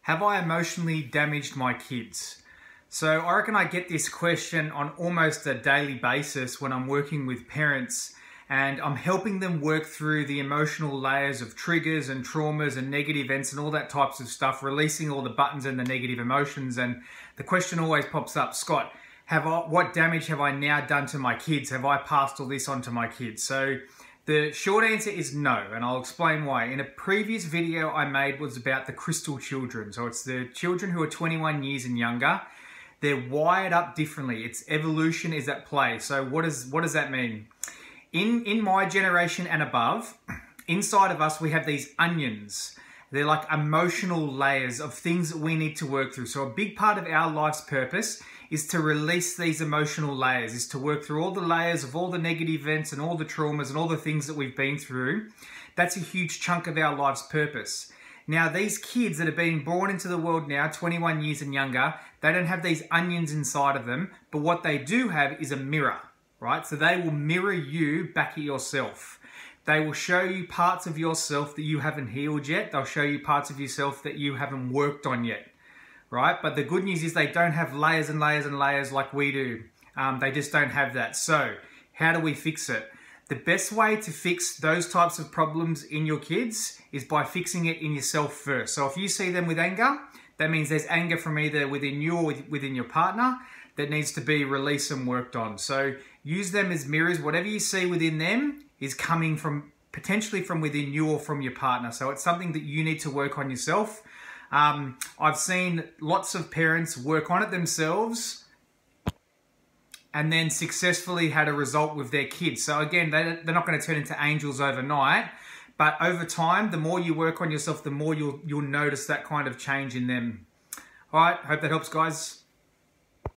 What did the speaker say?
Have I emotionally damaged my kids? So I reckon I get this question on almost a daily basis when I'm working with parents and I'm helping them work through the emotional layers of triggers and traumas and negative events and all that types of stuff, releasing all the buttons and the negative emotions. And the question always pops up, Scott, what damage have I now done to my kids? Have I passed all this on to my kids? So the short answer is no, and I'll explain why. In a previous video I made was about the crystal children. So it's the children who are 21 years and younger. They're wired up differently. It's evolution is at play. So what does that mean? In my generation and above, inside of us we have these onions. They're like emotional layers of things that we need to work through. So a big part of our life's purpose is to release these emotional layers, is to work through all the layers of all the negative events and all the traumas and all the things that we've been through. That's a huge chunk of our life's purpose. Now, these kids that are being born into the world now, 21 years and younger, they don't have these onions inside of them, but what they do have is a mirror, right? So they will mirror you back at yourself. They will show you parts of yourself that you haven't healed yet. They'll show you parts of yourself that you haven't worked on yet, right? But the good news is they don't have layers and layers and layers like we do. They just don't have that. So how do we fix it? The best way to fix those types of problems in your kids is by fixing it in yourself first. So if you see them with anger, that means there's anger from either within you or within your partner that needs to be released and worked on. So use them as mirrors. Whatever you see within them is coming from potentially from within you or from your partner. So it's something that you need to work on yourself. I've seen lots of parents work on it themselves and then successfully had a result with their kids. So again, they're not going to turn into angels overnight, but over time, the more you work on yourself, the more you'll notice that kind of change in them. All right, hope that helps, guys.